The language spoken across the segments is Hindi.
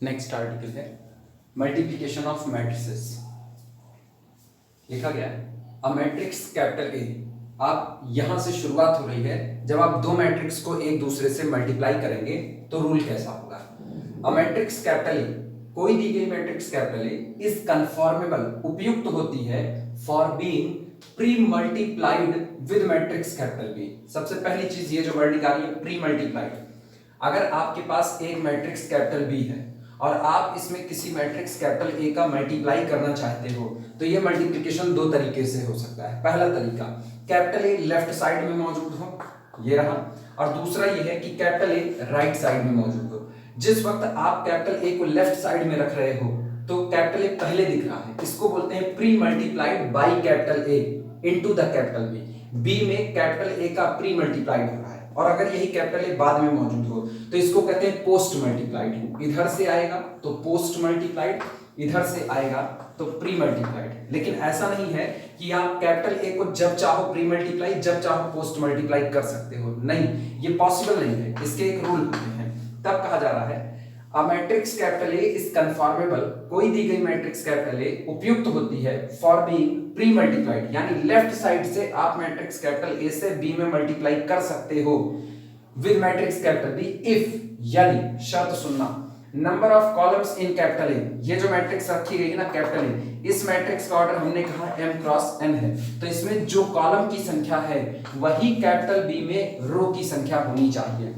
नेक्स्ट आर्टिकल है मल्टीप्लिकेशन ऑफ मैट्रिसेस। लिखा गया है अ मैट्रिक्स कैपिटल ए। आप यहां से शुरुआत हो रही है, जब आप दो मैट्रिक्स को एक दूसरे से मल्टीप्लाई करेंगे तो रूल कैसा होगा। अ मैट्रिक्स कैपिटल ए, कोई दी गई matrix capital A is conformable, उपयुक्त होती है for being pre multiplied with matrix capital B. सबसे पहली चीज ये जो वर्डिंग आ रही है प्री मल्टीप्लाइड। अगर आपके पास एक मैट्रिक्स कैपिटल बी है और आप इसमें किसी मैट्रिक्स कैपिटल ए का मल्टीप्लाई करना चाहते हो तो ये मल्टीप्लिकेशन दो तरीके से हो सकता है। पहला तरीका, कैपिटल ए लेफ्ट साइड में मौजूद हो, ये रहा, और दूसरा ये है कि कैपिटल ए राइट साइड में मौजूद हो। जिस वक्त आप कैपिटल ए को लेफ्ट साइड में रख रहे हो तो कैपिटल ए पहले दिख रहा है, इसको बोलते हैं pre multiplied by capital A into the capital B. B में कैपिटल ए का प्री मल्टीप्लाइड हो रहा है, और अगर यही कैपिटल ए बाद में मौजूद हो तो इसको कहते हैं पोस्ट मल्टीप्लाइड। इधर से आएगा तो पोस्ट मल्टीप्लाइड, इधर से आएगा तो प्री मल्टीप्लाइड। लेकिन ऐसा नहीं है कि आप कैपिटल ए को जब चाहो प्री मल्टीप्लाई, जब चाहो पोस्ट मल्टीप्लाई कर सकते हो, नहीं, ये पॉसिबल नहीं है। इसके एक रूल होते हैं। तब कहा जा रहा है a matrix capital A is conformable, कोई दी गई मैट्रिक्स कैपिटल ए उपयुक्त होती है फॉर बीइंग प्री मल्टीप्लाइड, यानी लेफ्ट साइड से आप मैट्रिक्स कैपिटल ए से बी में मल्टीप्लाई कर सकते हो with matrix capital B if, यानी शर्त सुनना, number of columns in capital A, ये जो मैट्रिक्स रखी गई है ना कैपिटल ए, इस मैट्रिक्स का ऑर्डर हमने कहा m क्रॉस n है, तो इसमें जो कॉलम की संख्या है वही कैपिटल बी में रो की संख्या होनी चाहिए।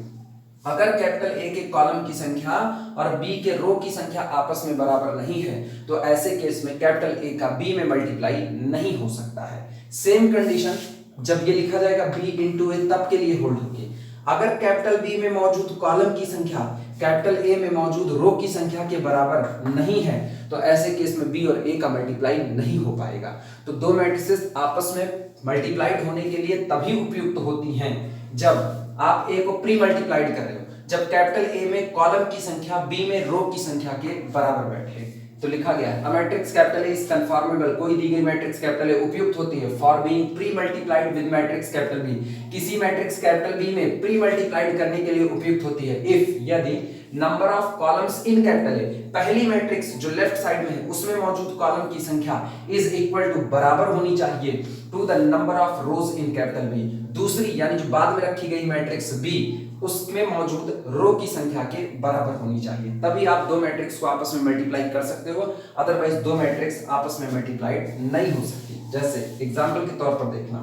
अगर कैपिटल ए के कॉलम की संख्या और बी के रो की संख्या आपस में बराबर नहीं है तो ऐसे केस में कैपिटल ए का बी में मल्टीप्लाई नहीं हो सकता है। सेम कंडीशन जब ये लिखा जाएगा बी इंटू ए तब के लिए होल्ड होगी। अगर कैपिटल बी में मौजूद कॉलम की संख्या कैपिटल ए में मौजूद रो की संख्या के बराबर नहीं है तो ऐसे केस में बी और ए का मल्टीप्लाई नहीं हो पाएगा। तो दो मैट्रिसेस आपस में मल्टीप्लाइड होने के लिए तभी उपयुक्त होती हैं जब आप ए को प्री मल्टीप्लाइड कर रहे हो, जब कैपिटल ए में कॉलम की संख्या बी में रो की संख्या के बराबर बैठे। तो लिखा गया है a matrix capital A is conformable, कोई दी गई मैट्रिक्स कैपिटल ए उपयुक्त होती है for being pre multiplied with matrix capital B, किसी मैट्रिक्स कैपिटल बी में प्री मल्टीप्लाइड करने के लिए उपयुक्त होती है इफ, यदि number of columns in capital A, पहली मैट्रिक्स जो लेफ्ट साइड में है उसमें मौजूद कॉलम की संख्या इज इक्वल टू, बराबर होनी चाहिए, to the number of rows in capital B, दूसरी यानी जो बाद में रखी गई मैट्रिक्स बी उसमें मौजूद रो की संख्या के बराबर होनी चाहिए, तभी आप दो मैट्रिक्स को आपस में मल्टीप्लाई कर सकते हो। अदरवाइज दो मैट्रिक्स आपस में मल्टीप्लाइड नहीं हो सकती। जैसे एग्जांपल के तौर पर देखना,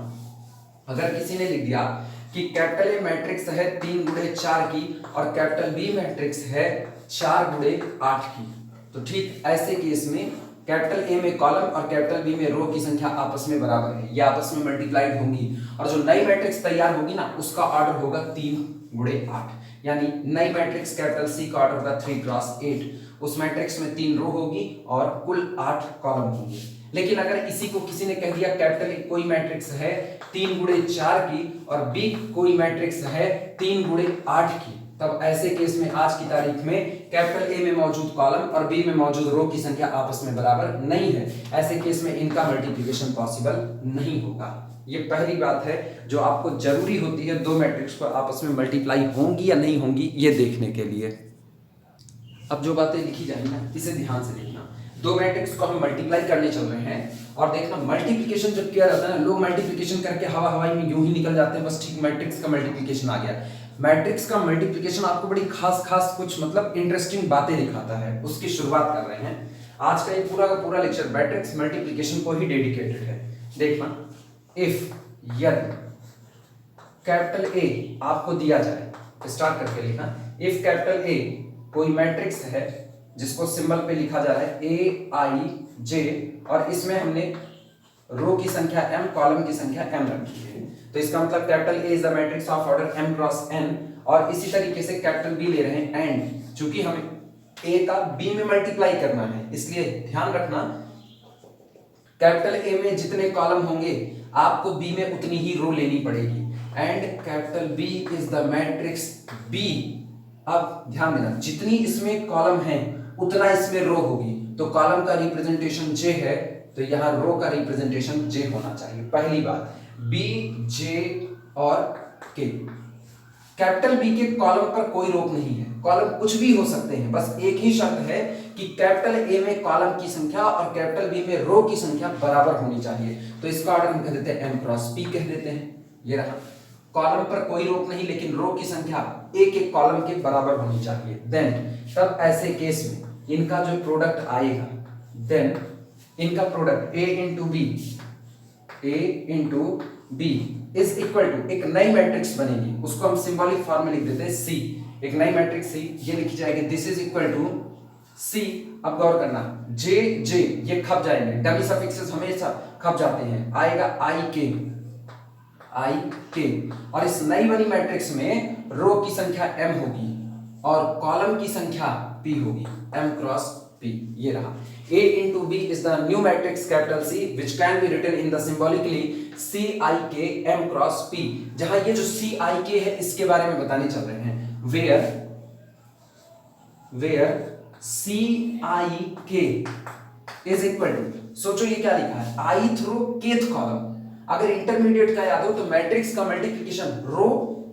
अगर किसी ने लिख दिया कि कैपिटल ए मैट्रिक्स है 3 गुणे 4 की और कैपिटल बी मैट्रिक्स है 4 गुणे 8 की, तो ठीक ऐसे केस में कैपिटल ए में कॉलम और कैपिटल बी में रो की संख्या आपस में बराबर है, ये आपस में मल्टीप्लाइड होंगी और जो नई मैट्रिक्स तैयार होगी ना उसका ऑर्डर होगा 3 गुणे 8, यानी नई मैट्रिक्स कैपिटल सी का ऑर्डर होगा 3 क्रॉस 8, उस मैट्रिक्स में 3 रो होगी और कुल 8 कॉलम होंगे। लेकिन अगर इसी को किसी ने कह दिया कैपिटल ए कोई मैट्रिक्स है 3 गुणे 4 की और बी कोई मैट्रिक्स है 3 गुणे 8 की, तब ऐसे केस में आज की तारीख में कैपिटल ए में मौजूद कॉलम और बी में मौजूद रो की संख्या आपस में बराबर नहीं है, ऐसे केस में इनका मल्टीप्लिकेशन पॉसिबल नहीं होगा। ये पहली बात है जो आपको जरूरी होती है दो मैट्रिक्स को आपस में मल्टीप्लाई होंगी या नहीं होंगी ये देखने के लिए। अब जो बातें लिखी जाएंगी ना इसे ध्यान से देखना। दो मैट्रिक्स को हम मल्टीप्लाई करने चल रहे हैं और देखना मल्टीप्लिकेशन जब किया जाता है ना, लोग मल्टीप्लिकेशन करके हवाई में यूं ही निकल जाते हैं, बस ठीक मैट्रिक्स का मल्टीप्लिकेशन आ गया। मैट्रिक्स का मल्टीप्लिकेशन आपको बड़ी खास कुछ मतलब इंटरेस्टिंग बातें दिखाता है, उसकी शुरुआत कर रहे हैं। आज का ये पूरा का पूरा लेक्चर मैट्रिक्स मल्टीप्लिकेशन को ही डेडिकेटेड है। देखना, इफ, यदि कैपिटल ए आपको दिया जाए, स्टार्ट करके लिखना, इफ कैपिटल ए कोई मैट्रिक्स है जिसको सिंबल पे लिखा जा रहा है ए आई जे और इसमें हमने रो की संख्या m, कॉलम की संख्या m रखी है, तो इसका मतलब capital A is the matrix of order m cross n, और इसी तरीके से कैपिटल बी ले रहे हैं एंड चूंकि हमें a का b में मल्टीप्लाई करना है इसलिए ध्यान रखना कैपिटल ए में जितने कॉलम होंगे आपको b में उतनी ही रो लेनी पड़ेगी and capital b is the matrix b। अब ध्यान देना जितनी इसमें कॉलम है उतना इसमें रो होगी, तो कॉलम का रिप्रेजेंटेशन j है तो यहां रो का रिप्रेजेंटेशन j होना चाहिए। पहली बात b j और k, कैपिटल बी के कॉलम पर कोई रोक नहीं है, कॉलम कुछ भी हो सकते हैं, बस एक ही शर्त है कि कैपिटल ए में कॉलम की संख्या और कैपिटल बी में रो की संख्या बराबर होनी चाहिए। तो इसका ऑर्डर हम कह देते हैं m क्रॉस p कह देते हैं। ये रहा, कॉलम पर कोई रोक नहीं लेकिन रो की संख्या एक एक कॉलम के बराबर होनी चाहिए। देन तब ऐसे केस में इनका जो प्रोडक्ट आएगा, देन इनका product a into B is equal to एक नई मैट्रिक्स बनेगी, उसको हम सिंबॉलिक फॉर्म में लिख देते हैं सी। एक नई मैट्रिक्स सी ये लिखी जाएगी, दिस इज इक्वल टू सी। अब गौर करना, जे जे ये खप जाएंगे, डमी सफिक्सेस हमेशा खप जाते हैं, आएगा आई के और इस नई बनी मैट्रिक्स में रो की संख्या m होगी और कॉलम की संख्या p होगी, m क्रॉस p। ये रहा, a into b is the new matrix capital C which can be written in the symbolically CIK m cross p। जहां ये जो CIK है इसके बारे में बताने चल रहे हैं, where CIK is equal to, सोचो ये क्या लिखा है, i थ्रो kth कॉलम। अगर इंटरमीडिएट का याद हो तो मैट्रिक्स का मल्टीप्लिकेशन रो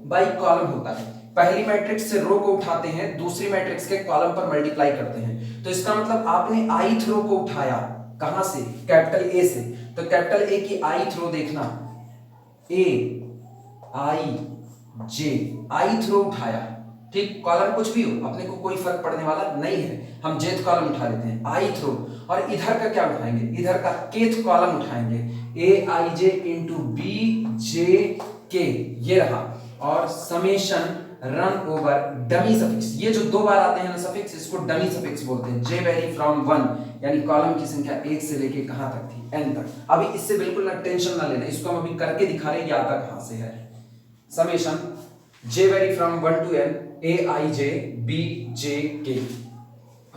बाय कॉलम होता है, पहली मैट्रिक्स से रो को उठाते हैं, दूसरी मैट्रिक्स के कॉलम पर मल्टीप्लाई करते हैं। तो इसका मतलब आपने i थ्रो को उठाया कहां से, कैपिटल ए से, तो कैपिटल ए की i थ्रो देखना, a i j i th row उठाया, ठीक, कॉलम कुछ भी हो अपने को कोई फर्क पड़ने वाला नहीं है, हम जेथ कॉलम उठा लेते हैं i थ्रो। और इधर का क्या उठाएंगे, इधर का केथ कॉलम उठाएंगे, a i j into b j k। ये रहा, और summation run over dummy suffix, ये जो दो बार आते हैं ना सफिक्स, इसको डमी सफिक्स बोलते हैं। जे वेरी फ्रॉम 1 यानी कॉलम की संख्या 1 से लेके कहां तक थी, n तक। अभी इससे बिल्कुल ना टेंशन ना लेना, इसको हम अभी करके दिखा रहे हैं, ये आता कहां से है। Summation j very from 1 to n a i j b j k।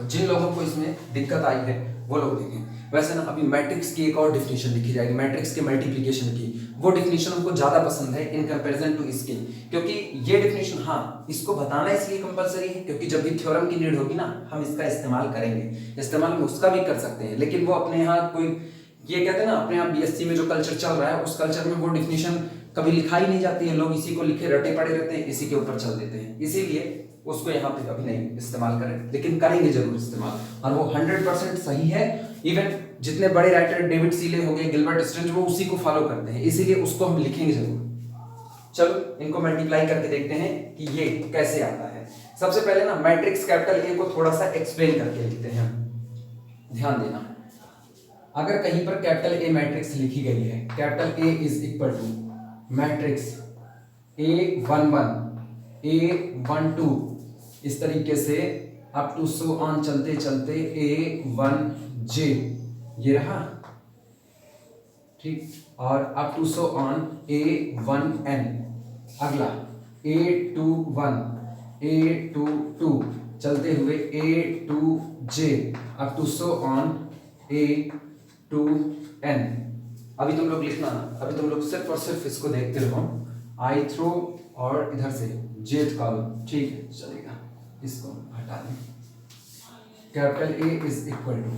जिन लोगों को इसमें दिक्कत आई है वो लोग देखें। वैसे ना अभी मैट्रिक्स की एक और डिफिनेशन लिखी जाएगी, मैट्रिक्स के मल्टीप्लिकेशन की, वो डिफिनेशन हमको ज्यादा पसंद है इन कंपैरिजन टू इसके, क्योंकि ये डिफिनेशन, हाँ इसको बताना इसलिए कंपलसरी है क्योंकि जब भी थ्योरम की नीड होगी ना हम इसका इस्तेमाल करेंगे। इस्तेमाल हम उसका भी कर सकते हैं, लेकिन वो अपने यहाँ कोई, ये कहते हैं ना अपने यहाँ बीएससी में जो कल्चर चल रहा है उस कल्चर में वो डिफिनेशन कभी लिखाई नहीं जाती है, लोग इसी को लिखे रटे पड़े रहते हैं, इसी के ऊपर चल देते हैं, इसीलिए उसको यहाँ पे कभी नहीं इस्तेमाल करें, लेकिन करेंगे जरूर इस्तेमाल, और वो 100% सही है। इवन जितने बड़े राइटर डेविड सीले हो गए, गिलबर्ट स्ट्रेंज, वो उसी को फॉलो करते हैं, इसीलिए उसको हम लिखेंगे जरूर। चलो इनको मल्टीप्लाई करके देखते हैं कि ये कैसे आता है। सबसे पहले ना मैट्रिक्स कैपिटल ए को थोड़ा सा एक्सप्लेन करके लिखते हैं। ध्यान देना, अगर कहीं पर कैपिटल ए मैट्रिक्स लिखी गई है, capital A is equal to matrix A11 A12 इस तरीके से अप टू सो ऑन चलते चलते A1J, ये रहा, ठीक, और up to so on A1N। अगला A21 A22 चलते हुए A2J up to so on A2N। अभी तुम लोग लिखना, अभी तुम लोग सिर्फ और सिर्फ इसको देखते रहो, आई थ्रो और इधर से जेथ कॉलम, ठीक है चलेगा, इसको हटा दें। Capital A is equal to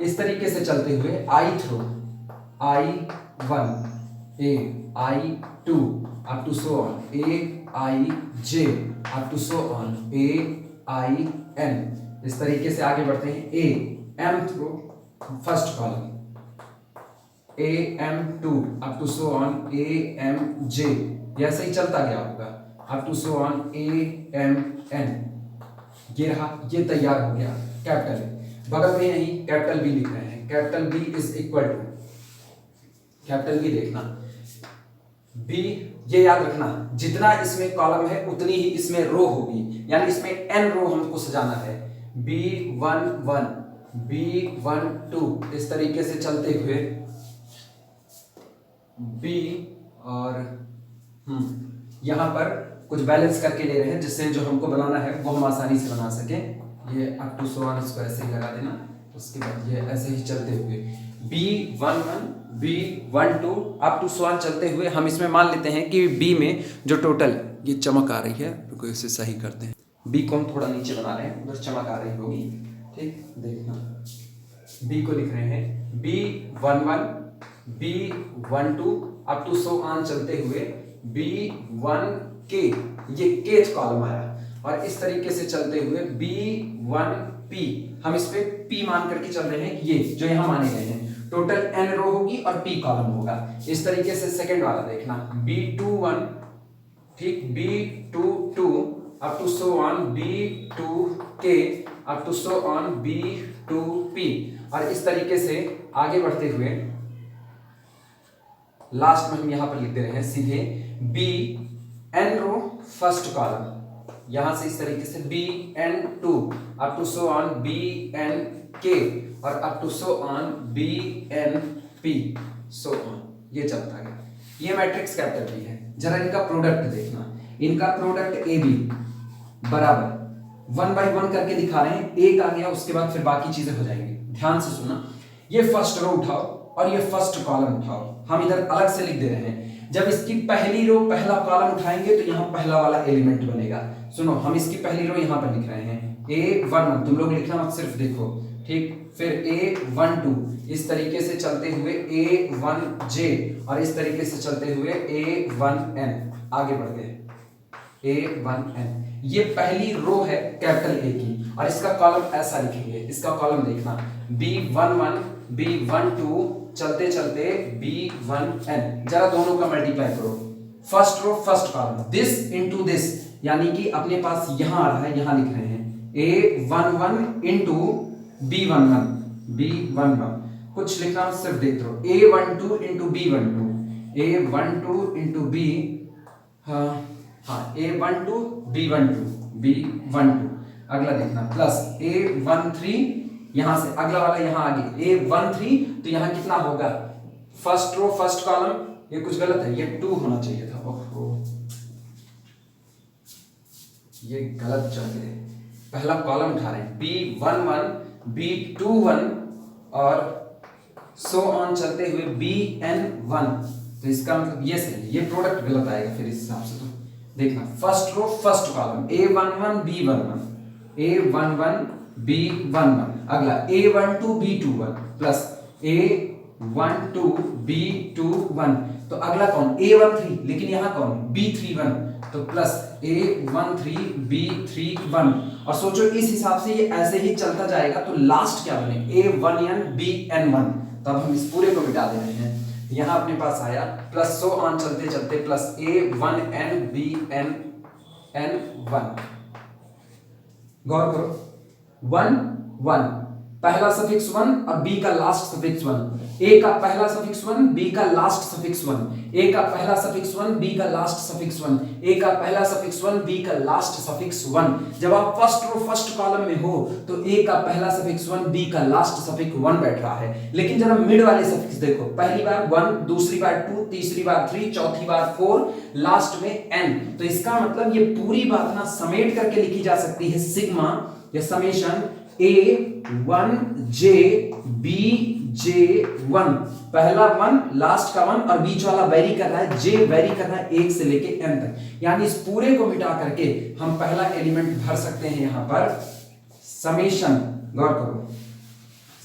इस तरीके से चलते हुए I th row I1 A I2 up to so on AIJ up to so on AIN। इस तरीके से आगे बढ़ते हैं, A M th row first column AM2 up to so on AMJ, ऐसे ही चलता गया होगा up to so on AMN। ये रहा, ये तैयार हो गया कैपिटल ए। बगल में यही कैपिटल बी लिख रहे हैं, capital B is equal to, capital B देखना, बी ये याद रखना जितना इसमें कॉलम है उतनी ही इसमें रो होगी, यानी इसमें n रो हमको सजाना है। B11 B12 इस तरीके से चलते हुए बी, और यहां पर कुछ बैलेंस करके ले रहे हैं जिससे जो हमको बनाना है वो हम आसानी से बना सके। ये अप टू सो ऑन इसको ऐसे ही लगा देना, उसके बाद ये ऐसे ही चलते हुए B11 B12 up to so on चलते हुए हम इसमें मान लेते हैं कि बी में जो टोटल ये चमक आ रही है, रुको इसे सही करते हैं, बी को हम थोड़ा नीचे बना रहे हैं, उधर चमक आ रही होगी, ठीक, देखना बी को लिख रहे हैं B11 B12 up to so on चलते हुए B1 के, ये केथ कॉलम आया। और इस तरीके से चलते हुए B1P, हम इस पे P मान करके चल रहे हैं, ये जो यहां माने गए हैं। टोटल n रो होगी और P कॉलम होगा। इस तरीके से सेकंड वाला देखना, B21, ठीक, B22 up to so on B2K up to so on B2P। और इस तरीके से आगे बढ़ते हुए लास्ट में हम यहां पर लिख दे रहे हैं सीधे BN रो फर्स्ट कॉलम, यहां से इस तरीके से BN2 up to so on BNK और up to so on BNP, so on, ये चलता गया। ये मैट्रिक्स कैपिटल B है। जरा इनका प्रोडक्ट देखना, इनका प्रोडक्ट AB बराबर 1 by 1 करके दिखा रहे हैं, एक आ गया उसके बाद फिर बाकी चीजें हो जाएंगी। ध्यान से सुनना, ये फर्स्ट रो उठाओ और ये फर्स्ट कॉलम उठाओ, हम इधर अलग से लिख दे रहे हैं। जब इसकी पहली रो पहला कॉलम उठाएंगे तो यहाँ पहला वाला एलिमेंट बनेगा। सुनो, हम इसकी पहली रो यहाँ पर लिख रहे हैं A11, तुम लोग लिखना मत, सिर्फ देखो, ठीक। फिर A12, इस तरीके से चलते हुए A1J और इस तरीके से चलते हुए A1N, आगे बढ़ते हैं A1N। ये पहली रो है कैपिटल A की और इसका कॉलम ऐसा लिखेंगे। इसका कॉलम देखना, B11, B12 चलते चलते B1N। जरा दोनों का मल्टीप्लाई करो, first row first column, this into this, यानी कि अपने पास यहां आ रहा है, यहां लिख रहे हैं A11 इंटू B11, कुछ लिखना सिर्फ देख लो, A12 into B12, A12 into B, हाँ A12 B12, अगला देखना प्लस A13, यहां से अगला वाला यहां आगे A13, तो यहां कितना होगा, फर्स्ट रो फर्स्ट कॉलम, ये कुछ गलत है, ये 2 होना चाहिए था, ओहो ये गलत चल गए। पहला कॉलम उठा रहे हैं B11, B21 और सो ऑन चलते हुए BN1, तो इसका मतलब ये सही, ये प्रोडक्ट गलत आएगा फिर इस हिसाब से। तो देखना, first row first column A11 B11, A11 B11, अगला A12 B21 plus A12 B21, तो अगला कौन A13, लेकिन यहां कौन B31, तो प्लस A13 B31। और सोचो इस हिसाब से ये ऐसे ही चलता जाएगा तो लास्ट क्या बने A1N BN1। तब हम इस पूरे को मिटा दे रहे हैं, यहां अपने पास आया प्लस सो ऑन चलते चलते प्लस A1N BN1। गौर करो, 1 1 पहला सफिक्स 1 और B का लास्ट सफिक्स 1, A का पहला सफिक्स 1 B का लास्ट सफिक्स 1, A का पहला सफिक्स 1 B का लास्ट सफिक्स 1, A का पहला सफिक्स 1 B का लास्ट सफिक्स 1। जब आप फर्स्ट रो फर्स्ट कॉलम में हो तो A का पहला सफिक्स 1 B का लास्ट सफिक्स 1 बैठ रहा है, लेकिन जब मिड वाले सफिक्स देखो, पहली बार 1, दूसरी बार 2, तीसरी बार 3, चौथी बार 4, लास्ट में N, तो इसका मतलब ये पूरी बात ना समेट करके लिखी जा सकती है सिग्मा या समेशन A1J BJ1, पहला 1 लास्ट का 1 और बीच वाला वेरी कर रहा है, J वेरी कर रहा है 1 से लेके N तक, यानी इस पूरे को मिटा करके हम पहला एलिमेंट भर सकते हैं यहां पर समेशन, गौर करो,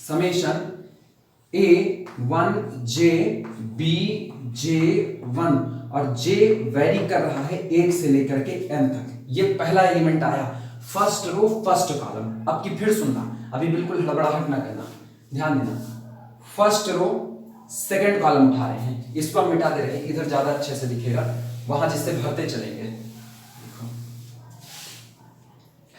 समेशन A1J BJ1 और J वेरी कर रहा है 1 से लेकर के N तक। ये पहला एलिमेंट आया फर्स्ट रो फर्स्ट कॉलम। अब की फिर सुनना, अभी बिल्कुल हड़बड़ाहट ना करना, ध्यान देना, फर्स्ट रो सेकंड कॉलम उठा रहे हैं, इसको हम मिटा दे रहे हैं, इधर ज्यादा अच्छे से दिखेगा, वहां जिससे भरते चलेंगे। देखो,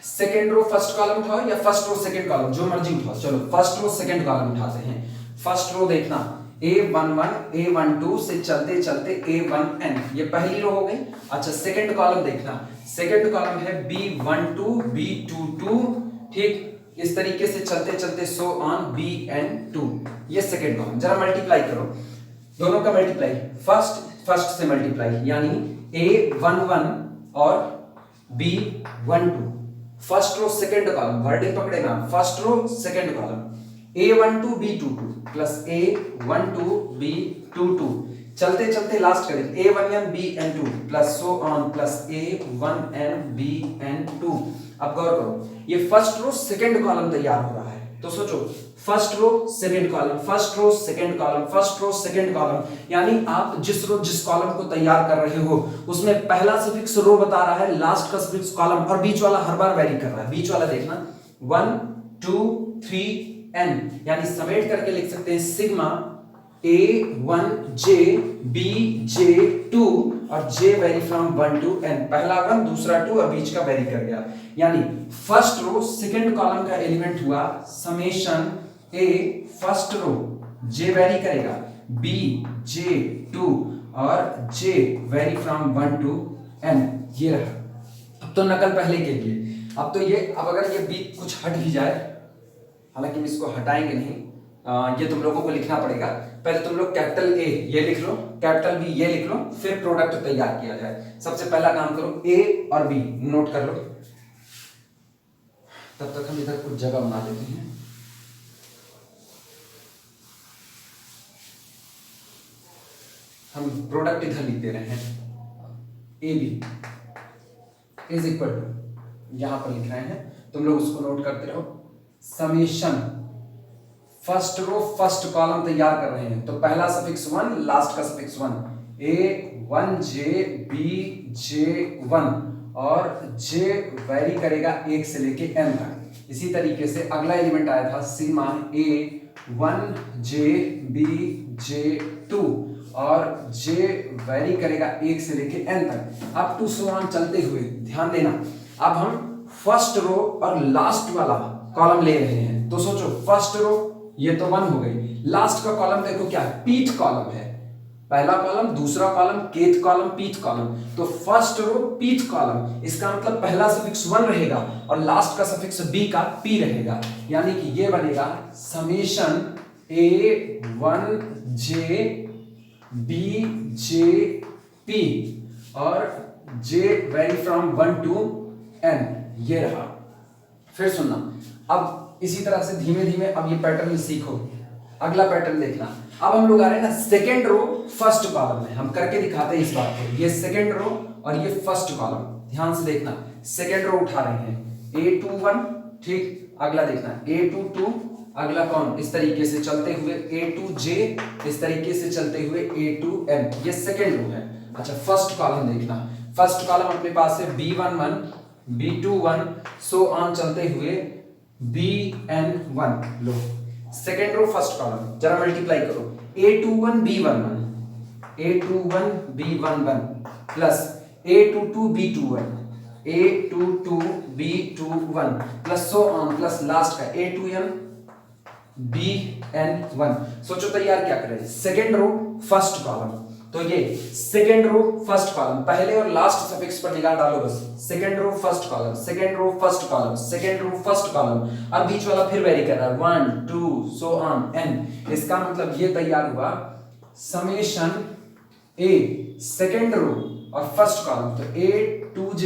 सेकंड रो फर्स्ट कॉलम उठाओ या फर्स्ट रो सेकंड कॉलम, जो मर्जी उठाओ, चलो फर्स्ट रो सेकंड कॉलम उठाते हैं। फर्स्ट रो देखना, A11 A12 से चलते चलते A1N, ये पहली रो हो गई। अच्छा, सेकंड कॉलम देखना, सेकंड कॉलम है B12 B22, ठीक, इस तरीके से चलते चलते सो ऑन BN2, ये सेकंड कॉलम। जरा मल्टीप्लाई करो, दोनों का मल्टीप्लाई, फर्स्ट से मल्टीप्लाई, यानी A11 और B12, first row second column, wording पकड़ेगा, first row second column, A12 B22 plus A12 B22, चलते चलते लास्ट करें A1N BN2 plus so on plus A1N BN2। अब गौर करो, ये फर्स्ट रो सेकंड कॉलम तैयार हो रहा है, तो सोचो first row second column, first row second column, first row second column, यानी आप जिस कॉलम को तैयार कर रहे हो उसमें पहला सफिक्स रो बता रहा है, लास्ट का सफिक्स कॉलम, और बीच वाला हर बार वेरी कर रहा है। बीच वाला देखना 1 2 3 n, यानी समेट करके लिख सकते हैं सिग्मा A1J BJ2 और J vary from 1 to n, पहला 1 दूसरा 2 और बीच का वेरी कर गया, यानी फर्स्ट रो सेकंड कॉलम का एलिमेंट हुआ summation A first row, J vary करेगा BJ2 और J vary from 1 to n, ये रहा। अब तो नकल पहले के लिए, अब तो ये, अब अगर ये B कुछ हट भी जाए, हालांकि हम इसको हटाएंगे नहीं, ये तुम लोगों को लिखना पड़ेगा। पहले तुम लोग कैपिटल A ये लिख लो, कैपिटल B ये लिख लो, फिर प्रोडक्ट तैयार किया जाए। सबसे पहला काम करो A और B नोट कर लो, तब तक हम इधर कुछ जगह बना लेते हैं। हम प्रोडक्ट इधर लिख दे रहे हैं, AB इज इक्वल टू, यहां पर लिख रहे हैं, तुम लोग उसको नोट करते रहो। Summation first row first column तैयार कर रहे हैं, तो पहला सफिक्स 1 लास्ट का सफिक्स 1, A1J BJ1 और J वेरी करेगा 1 से लेके n तक। इसी तरीके से अगला एलिमेंट आया था सिग्मा A1J BJ2 और J वेरी करेगा 1 से लेके n तक, अप टू सो ऑन चलते हुए। ध्यान देना, अब हम फर्स्ट रो और लास्ट वाला कॉलम ले रहे हैं, तो सोचो फर्स्ट रो ये तो 1 हो गई, लास्ट का कॉलम देखो क्या है, पीथ कॉलम है, पहला कॉलम दूसरा column kth column pith column, तो फर्स्ट रो पीथ कॉलम, इसका मतलब पहला सफिक्स 1 रहेगा और लास्ट का सफिक्स b का p रहेगा, यानी कि ये बनेगा समेशन A1J BJ P और J vary from 1 to n, ये रहा। फिर सुनना, अब इसी तरह से धीमे धीमे अब ये पैटर्न सीखो। अगला पैटर्न देखना, अब हम लोग आ रहे हैं ना सेकेंड रो फर्स्ट कॉलम में, हम करके दिखाते हैं इस बात को। ये सेकेंड रो और ये फर्स्ट कॉलम, ध्यान से देखना, सेकेंड रो उठा रहे हैं A21, ठीक, अगला देखना A22, अगला कौन, इस तरीके से चलते हुए A2J, इस तरीके से चलते हुए A2N, ये सेकेंड रो है। अच्छा फर्स्ट कॉलम देखना, फर्स्ट कॉलम अपने पास है B11 B21 सो ऑन चलते हुए BN1, लो सेकेंड रो फर्स्ट कॉलम, जरा मल्टीप्लाई करो A21 B11 plus A22 B21 plus so on plus last का A2N BN1। सोचो तैयार क्या करें, सेकेंड रो फर्स्ट कॉलम, तो ये सेकेंड रो फर्स्ट कॉलम, पहले और लास्ट सफिक्स पर निगाह डालो बस, second row first column, second row first column, second row first column, और बीच वाला फिर वेरी कर रहा है 1 2 सो ऑन n। इसका मतलब ये तैयार हुआ समेशन A सेकेंड रो और फर्स्ट कॉलम, तो A2J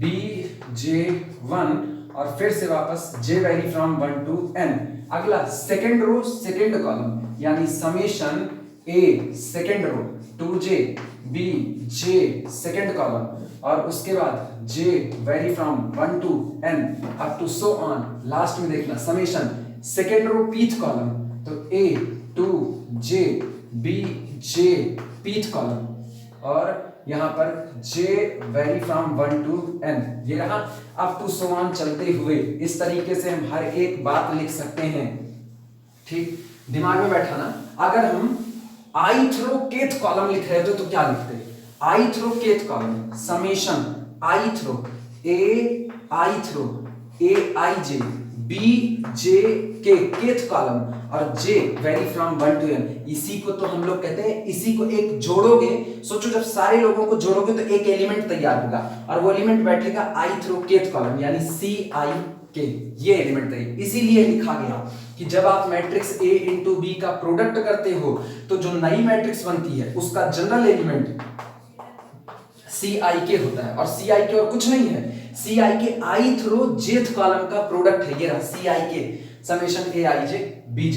BJ1 और फिर से वापस J vary from 1 to n। अगला सेकेंड रो सेकेंड कॉलम, यानी summation A second row 2J BJ second column और उसके बाद J vary from 1 to n up to so on, last में देखना summation second row pth column, तो A2J BJ पीथ कॉलम और यहां पर J vary from 1 to n, ये रहा। अप टू सो ऑन चलते हुए इस तरीके से हम हर एक बात लिख सकते हैं, ठीक, दिमाग में बैठा ना। अगर हम ith रो केथ कॉलम लिख रहे थे तो क्या लिखते, ith रो केथ कॉलम समेशन ith रो ith रो Aij BJ के केथ कॉलम और J vary from 1 to n, इसी को तो हम लोग कहते हैं, इसी को एक जोड़ोगे, सोचो जब सारे लोगों को जोड़ोगे तो एक एलिमेंट तैयार होगा और वो एलिमेंट बैठेगा ith रो केथ कॉलम, यानी CIK, ये एलिमेंट तैयार। इसीलिए लिखा गया कि जब आप मैट्रिक्स A इंटू B का प्रोडक्ट करते हो तो जो नई मैट्रिक्स बनती है उसका जनरल एलिमेंट CIK होता है, और CIK और कुछ नहीं है, CIK ith रो jth कॉलम का प्रोडक्ट है, ये रहा CIK समेशन Aij BJ।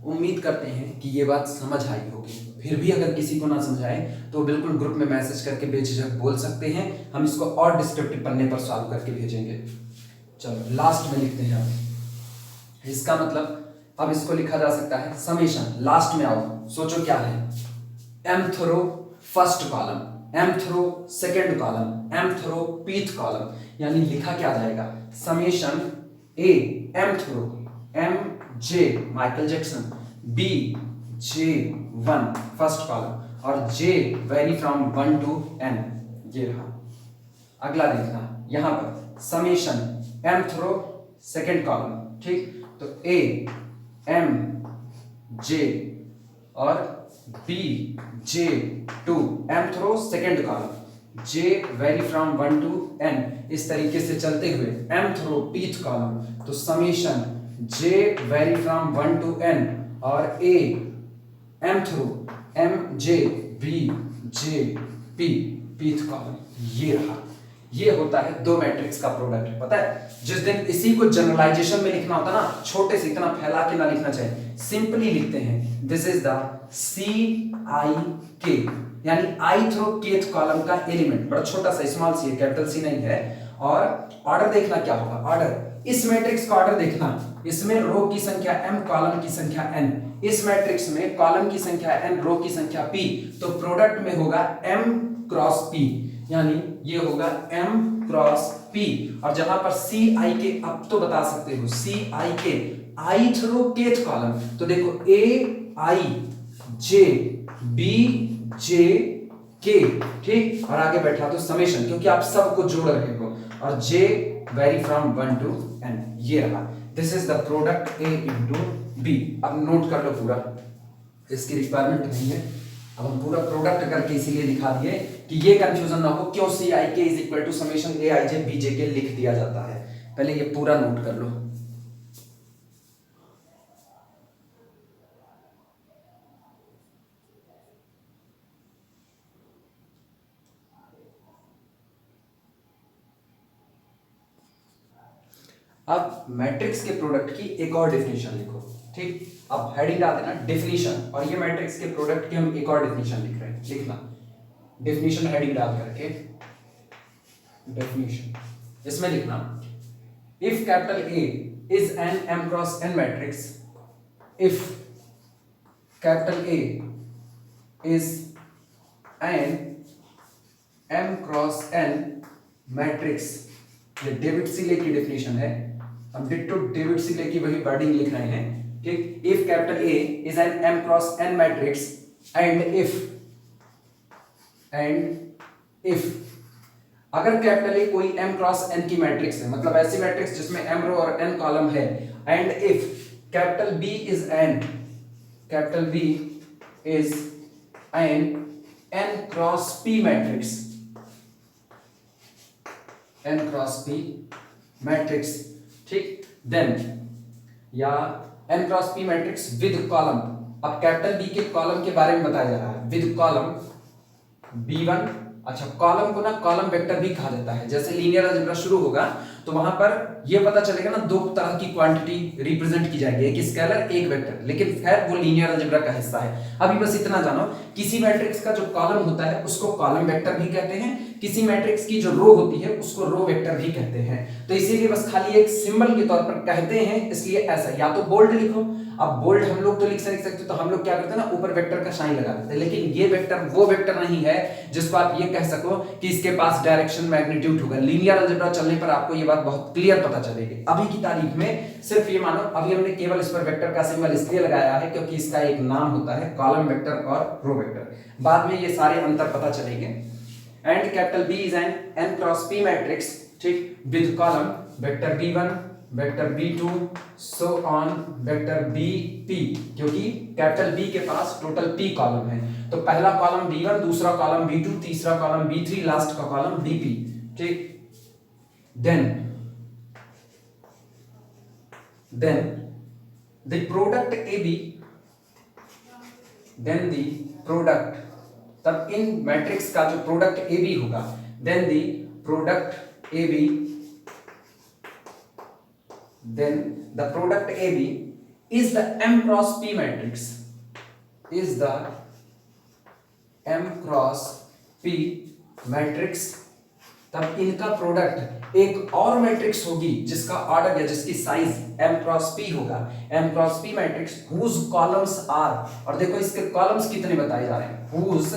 उम्मीद करते हैं कि ये बात समझ आई होगी, फिर भी अगर किसी को ना समझाए तो बिल्कुल ग्रुप में मैसेज करके बेझिझक बोल सकते हैं, हम इसको और डिस्क्रिप्टिव पन्ने पर सॉल्व करके भेजेंगे। चलो लास्ट में लिखते हैं, इसका मतलब अब इसको लिखा जा सकता है समेशन, लास्ट में आओ सोचो क्या है, m th row first column, m th row second column, m th row pth column, यानी लिखा क्या जाएगा summation a m th row m j Michael Jackson, b j 1 first column और j vary from 1 to n, ये रहा। अगला देखना यहां पर summation m th row second column, ठीक, तो a m j और b j 2 m th row second column, j vary from 1 to n, इस तरीके से चलते हुए m थ्रो पीथ कॉलम, तो summation j vary from 1 to n और a m th row m j b j p pth column, ये रहा। ये होता है दो मैट्रिक्स का प्रोडक्ट। पता है जिस दिन इसी को जनरलाइजेशन में लिखना होता ना, छोटे से इतना फैला के ना लिखना चाहिए, सिंपली लिखते हैं this is the C I के, यानी आई थ्रो केथ कॉलम का एलिमेंट, बड़ा छोटा सा स्मॉल सी है, कैपिटल सी नहीं है। और ऑर्डर देखना क्या होगा, ऑर्डर, इस मैट्रिक्स का ऑर्डर देखना, इसमें रो की संख्या m, कॉलम की संख्या n, इस मैट्रिक्स में कॉलम की संख्या n, रो की संख्या p, तो प्रोडक्ट में होगा m क्रॉस p, यानी ये होगा m क्रॉस p। और जहां पर सी आई के, अब तो बता सकते हो सी आई के आई थ्रो केथ कॉलम, तो देखो a i j b j k, ठीक, और आगे बैठा तो समेशन, क्योंकि आप सबको जोड़ रहे हो, और j vary from 1 to n, ये रहा। This is the product a into b। अब नोट कर लो पूरा, इसकी रिक्वायरमेंट नहीं है, अब हम पूरा प्रोडक्ट करके इसीलिए दिखा दिए कि ये कंफ्यूजन ना हो क्यों C I K is equal to summation A I J B J K लिख दिया जाता है। पहले ये पूरा नोट कर लो। अब मैट्रिक्स के प्रोडक्ट की एक और डेफिनेशन लिखो, ठीक, अब हेडिंग डाल देना डेफिनेशन, और ये मैट्रिक्स के प्रोडक्ट की हम एक और डेफिनेशन लिख रहे हैं, लिखना डेफिनेशन हेडिंग डाल करके डेफिनेशन, इसमें लिखना if capital A is an m cross n matrix, if capital A is an m cross n matrix, ये डेविड सिले की डेफिनेशन है, हम डिट्टो डेविड सिले की वही वर्डिंग लिख रहे हैं, ठीक। If capital A is an m cross n matrix and if अगर कैपिटल A कोई m क्रॉस n की मैट्रिक्स है, मतलब ऐसी मैट्रिक्स जिसमें m रो और n कॉलम है, and if capital B is an n cross p matrix, n cross p matrix, ठीक, देन या n cross p matrix with column, अब कैपिटल B के कॉलम के बारे में बताया जा रहा है, विद कॉलम B1, अच्छा कॉलम को ना कॉलम वेक्टर भी कहा जाता है, जैसे लीनियर अलजेब्रा शुरू होगा तो वहां पर ये पता चलेगा ना दो तरह की क्वांटिटी रिप्रेजेंट की जाएगी, एक स्केलर एक वेक्टर, लेकिन खैर वो लीनियर अलजेब्रा का हिस्सा है। अभी बस इतना जानो, किसी मैट्रिक्स का जो कॉलम होता है उसको कॉलम वेक्टर भी कहते हैं, किसी मैट्रिक्स की जो रो होती है उसको रो वेक्टर भी कहते हैं, तो इसीलिए बस खाली एक सिंबल के तौर पर कहते हैं, इसलिए ऐसा, या तो बोल्ड लिखो, अब बोल्ड हम लोग तो लिख सकते, तो हम लोग क्या करते हैं ना ऊपर वेक्टर का साइन लगा देते हैं, लेकिन ये वेक्टर वो वेक्टर नहीं है जिसको आप ये कह सको कि इसके पास डायरेक्शन मैग्नीट्यूड होगा। लीनियर अलजेब्रा चलने पर आपको ये बात बहुत क्लियर पता चलेगी। अभी की तारीख में सिर्फ ये मानो, अभी हमने केवल इस पर वेक्टर का सिंबल इसलिए लगाया है क्योंकि इसका एक नाम होता है कॉलम वेक्टर और रो वेक्टर, बाद में ये सारे अंतर पता चलेंगे। And capital B is an n cross p matrix, ठीक, with column vector B1 vector B2 so on vector BP, क्योंकि कैपिटल B के पास टोटल P कॉलम है, तो पहला कॉलम B1, दूसरा कॉलम B2, तीसरा कॉलम B3, लास्ट का कॉलम BP, ठीक। Then the product AB, then the product, तब इन मैट्रिक्स का जो प्रोडक्ट AB होगा, then the product AB, then the product AB is the m cross p matrix, is the m cross p matrix, तब इनका प्रोडक्ट एक और मैट्रिक्स होगी जिसका ऑर्डर या जिसकी साइज m क्रॉस p होगा, m cross p matrix whose columns are, और देखो इसके कॉलम्स कितने बताए जा रहे हैं, हुज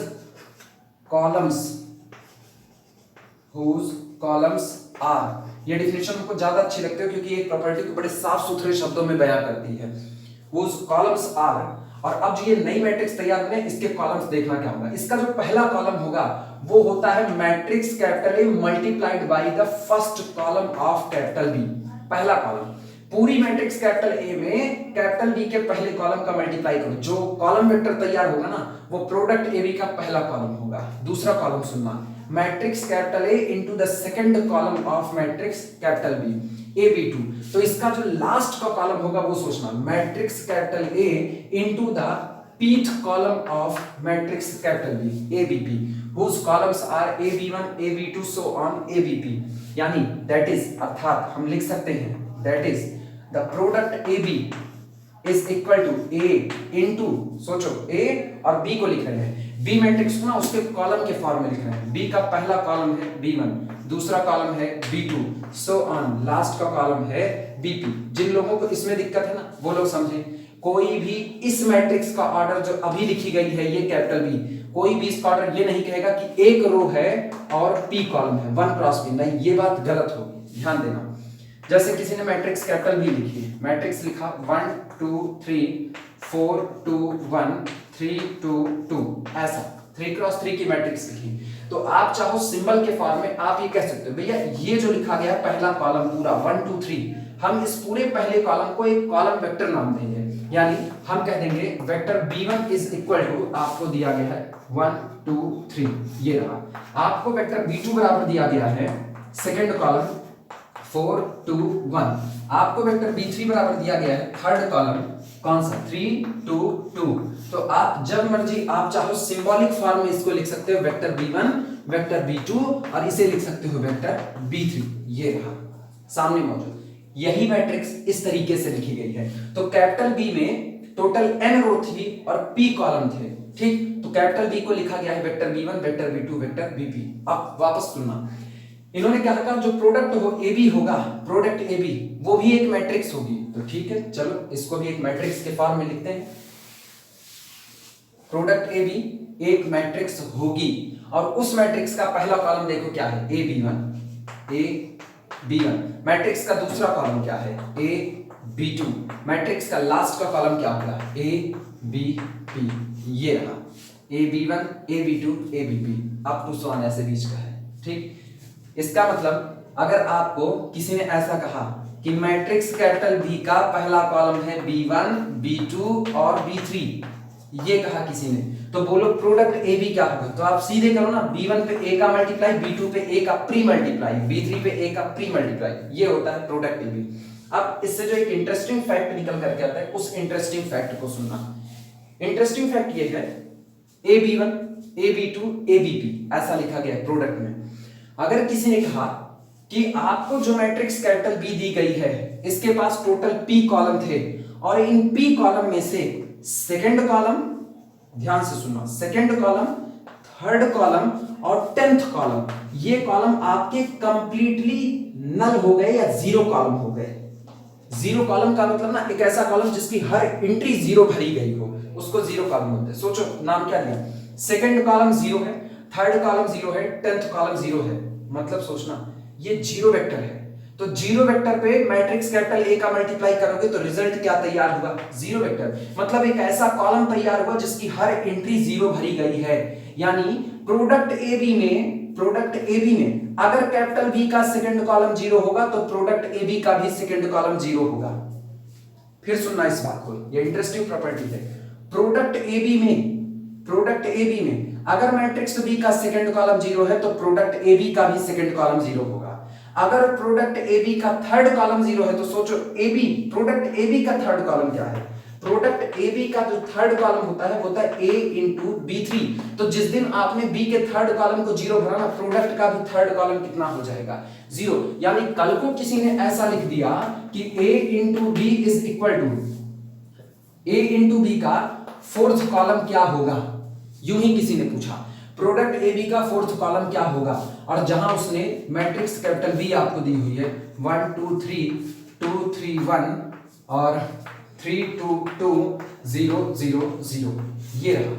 कॉलम्स आर। ये डिफिनेशन हमको ज्यादा अच्छी लगती है क्योंकि एक प्रॉपर्टी को बड़े साफ सुथरे शब्दों में बयां करती है, हुज कॉलम्स आर। और अब जो ये नई मैट्रिक्स तैयार करें, इसके कॉलम्स देखना क्या होगा। इसका जो पहला कॉलम होगा वो होता है matrix capital A multiplied by the first column of capital B. पहला कॉलम पूरी मैट्रिक्स कैपिटल ए में कैपिटल बी के पहले कॉलम का मल्टीप्लाई करो, जो कॉलम वेक्टर तैयार होगा ना वो प्रोडक्ट ए बी का पहला कॉलम होगा। दूसरा कॉलम सुनना, matrix capital A into the second column of matrix capital B AB2। तो इसका जो लास्ट का कॉलम होगा वो सोचना, matrix capital A into the pth column of matrix capital B ABP, whose columns are AB1 AB2 so on ABP। यानी दैट इज, अर्थात हम लिख सकते हैं that is the product AB is equal to A into, सोचो A और B को लिख रहे हैं, B मैट्रिक्स को ना उसके कॉलम के फॉर्म में लिख रहे हैं। B का पहला कॉलम है B1, दूसरा कॉलम है B2 सो ऑन, लास्ट का कॉलम है BP। जिन लोगों को इसमें दिक्कत है ना वो लोग समझें, कोई भी इस मैट्रिक्स का ऑर्डर जो अभी लिखी गई है ये कैपिटल बी, कोई भी इसका ऑर्डर ये नहीं कहेगा कि एक रो है और P कॉलम है 1 क्रॉस P, नहीं, ये बात गलत होगी, ध्यान देना। जैसे किसी ने मैट्रिक्स कैपिटल बी लिखी है, मैट्रिक्स लिखा 1 2 3 4 2 1 3 2 2, ऐसा 3 क्रॉस 3 की मैट्रिक्स लिखी, तो आप चाहो सिंबल के फॉर्म में आप ये कह सकते हो भैया ये जो लिखा गया है पहला कॉलम पूरा 1 2 3, हम इस पूरे पहले कॉलम को एक कॉलम वेक्टर नाम देंगे, यानी हम कह देंगे vector B1 is equal to, आपको दिया गया है 1 2 3, ये रहा। आपको वेक्टर B2 बराबर दिया गया है सेकंड कॉलम 4 2 1, आपको वेक्टर B3 बराबर दिया गया है थर्ड कॉलम कौन सा 3 2 2। तो आप जब मर्जी आप चाहो सिंबॉलिक फॉर्म में इसको लिख सकते हो वेक्टर B1 वेक्टर B2 और इसे लिख सकते हो वेक्टर B3, ये रहा सामने मौजूद। यही मैट्रिक्स इस तरीके से लिखी गई है। तो कैपिटल बी में टोटल n रो थी और p कॉलम थे, ठीक। तो कैपिटल बी को लिखा गया है vector B1 vector B2 vector BP। अब वापस सुनना, इन्होंने क्या कहा, जो प्रोडक्ट हो AB होगा, प्रोडक्ट AB वो भी एक मैट्रिक्स होगी, तो ठीक है चलो इसको भी एक मैट्रिक्स के फॉर्म में लिखते हैं। प्रोडक्ट AB एक मैट्रिक्स होगी और उस मैट्रिक्स का पहला कॉलम देखो क्या है AB1, मैट्रिक्स का दूसरा कॉलम क्या है AB2, मैट्रिक्स का लास्ट का कॉलम क्या होगा ABP, ये रहा AB1 AB2 ABP, up to so on ऐसे बीच का है, ठीक। इसका मतलब अगर आपको किसी ने ऐसा कहा कि मैट्रिक्स कैपिटल B का पहला कॉलम है B1 B2 और B3, ये कहा किसी ने, तो बोलो प्रोडक्ट AB क्या होगा, तो आप सीधे करो ना, B1 पे A का मल्टीप्लाई, B2 पे A का प्री मल्टीप्लाई, B3 पे A का प्री मल्टीप्लाई, ये होता है प्रोडक्ट AB। अब इससे जो एक इंटरेस्टिंग फैक्ट निकल करके आता है, उस इंटरेस्टिंग फैक्ट को सुनना। इंटरेस्टिंग फैक्ट ये है AB1 AB2 ABP ऐसा लिखा गया है प्रोडक्ट में। अगर किसी ने कहा कि आपको जो मैट्रिक्स कैपिटल B दी गई है इसके पास टोटल P कॉलम थे और इन P कॉलम में से सेकंड कॉलम, ध्यान से सुनना, सेकंड कॉलम थर्ड कॉलम और 10th कॉलम, ये कॉलम आपके कंप्लीटली नल हो गए या जीरो कॉलम हो गए। जीरो कॉलम का मतलब ना एक ऐसा कॉलम जिसकी हर एंट्री जीरो भरी गई हो, उसको जीरो कॉलम बोलते हैं। सोचो नाम क्या दिया, सेकंड कॉलम जीरो है, थर्ड कॉलम जीरो है, 10th कॉलम जीरो है, मतलब सोचना ये जीरो वेक्टर है। तो जीरो वेक्टर पे मैट्रिक्स कैपिटल ए का मल्टीप्लाई करोगे तो रिजल्ट क्या तैयार होगा, जीरो वेक्टर, मतलब एक ऐसा कॉलम तैयार हुआ जिसकी हर एंट्री जीरो भरी गई है। यानी प्रोडक्ट AB में अगर कैपिटल B का सेकंड कॉलम जीरो होगा तो प्रोडक्ट AB का भी सेकंड कॉलम जीरो होगा। फिर सुनना इस बात को, ये इंटरेस्टिंग प्रॉपर्टी है। प्रोडक्ट AB में अगर मैट्रिक्स B का सेकंड कॉलम जीरो है तो प्रोडक्ट AB का भी सेकंड कॉलम जीरो होगा। अगर प्रोडक्ट AB का थर्ड कॉलम जीरो है तो सोचो प्रोडक्ट AB का थर्ड कॉलम क्या है, प्रोडक्ट AB का जो थर्ड कॉलम होता है वो होता है A इंटू B3। तो जिस दिन आपने B के थर्ड कॉलम को जीरो भरा ना, प्रोडक्ट का भी थर्ड कॉलम कितना हो जाएगा, जीरो। यानी कल को किसी ने ऐसा लिख दिया कि A into B is equal to A into B का फोर्थ कॉलम क्या होगा, यूं ही किसी ने पूछा, प्रोडक्ट ए बी का फोर्थ कॉलम क्या होगा, और जहां उसने मैट्रिक्स कैपिटल बी आपको दी हुई है 1 2 3 2 3 1 और 3 2 2 0 0 0, ये रहा,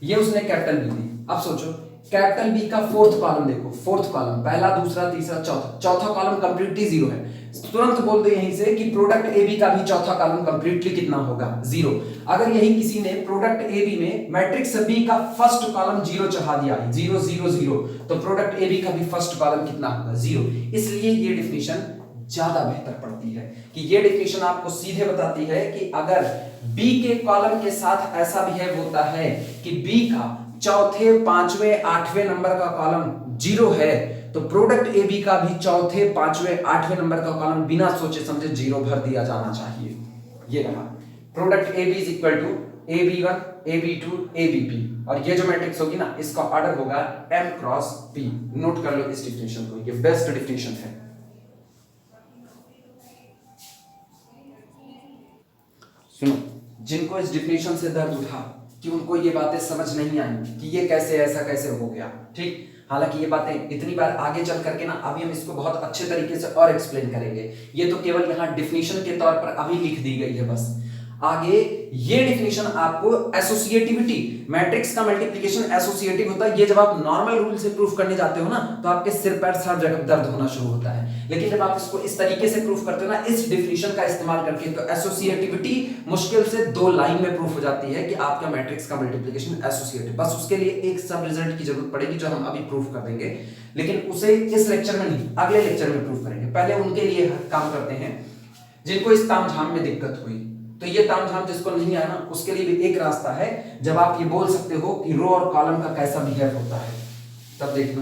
ये उसने कैपिटल बी दी। अब सोचो कैपिटल बी का फोर्थ कॉलम देखो, फोर्थ कॉलम पहला दूसरा तीसरा चौथा, चौथा कॉलम कंप्लीटली जीरो है, तुरंत बोल दो यहीं से कि प्रोडक्ट ए बी का भी चौथा कॉलम कंप्लीटली कितना होगा, जीरो। अगर यही किसी ने प्रोडक्ट ए बी में मैट्रिक्स बी का फर्स्ट कॉलम जीरो चढ़ा दिया, 0 0 0, तो प्रोडक्ट ए बी का भी फर्स्ट कॉलम कितना होगा, जीरो। इसलिए ये डिफिनीशन ज्यादा बेहतर पड़ती है कि ये डिफिनीशन आपको सीधे बताती है कि अगर बी के कॉलम के साथ ऐसा बिहेव होता है कि बी का चौथे पांचवें आठवें नंबर का कॉलम जीरो है, तो प्रोडक्ट ए बी का भी चौथे पांचवें आठवें नंबर का कॉलम बिना सोचे समझे जीरो भर दिया जाना चाहिए। ये रहा product A B is equal to A B one A B two A B P, और ये जो मैट्रिक्स होगी ना इसका ऑर्डर होगा m क्रॉस p। नोट कर लो इस डिफिनेशन को, ये बेस्ट डिफिनेशन है। सुनो, जिनको इस डिफिनेशन से दर्द उठा कि उनको ये बातें समझ नहीं आई कि ये कैसे ऐसा कैसे हो गया, ठीक, हालांकि ये बातें इतनी बार आगे चल करके ना अभी हम इसको बहुत अच्छे तरीके से और एक्सप्लेन करेंगे, ये तो केवल यहाँ डिफिनेशन के तौर पर अभी लिख दी गई है बस। आगे ये डिफिनेशन आपको एसोसिएटिविटी, मैट्रिक्स का मल्टीप्लिकेशन एसोसिएटिव होता है, ये जब आप नॉर्मल रूल से प्रूफ करने जाते हो ना तो आपके सिर पैर सब जगह दर्द होना शुरू होता है, लेकिन जब आप इसको इस तरीके से प्रूफ करते हो ना इस डिफिनेशन का इस्तेमाल करके, तो एसोसिएटिविटी मुश्किल से 2 लाइन में प्रूफ हो जाती है कि आपका मैट्रिक्स का मल्टीप्लिकेशन एसोसिएटिव। बस उसके लिए एक सब रिजल्ट की जरूरत पड़ेगी जो हम अभी प्रूफ कर देंगे, लेकिन उसे इस लेक्चर में नहीं अगले लेक्चर में प्रूफ करेंगे। पहले उनके लिए काम करते हैं जिनको इस तामझाम में दिक्कत हुई, तो ये तामझाम जिसको नहीं आया ना उसके लिए भी एक रास्ता है, जब आप ये बोल सकते हो कि रो और कॉलम का कैसा बिहेव होता है, तब देखना,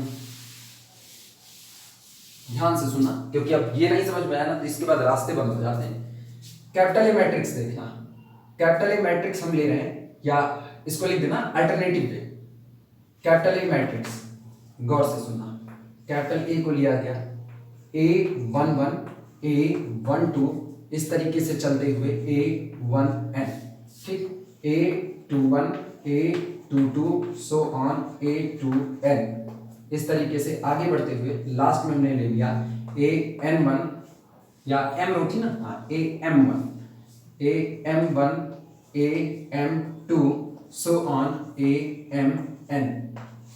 ध्यान से सुनना, क्योंकि अब ये नहीं समझ में आया ना तो इसके बाद रास्ते बंद हो जाते हैं। कैपिटल ए मैट्रिक्स देखना, कैपिटल ए मैट्रिक्स हम ले रहे हैं, या इसको लिख देना alternative way, capital A matrix, गौर से सुनना, कैपिटल ए को लिया गया A11 A12 इस तरीके से चलते हुए A1n, ठीक, A21 A22 so on A2n, इस तरीके से आगे बढ़ते हुए लास्ट में हमने ले लिया AN1 या M होती ना, हाँ AM1 AM1 AM2 so on AMN,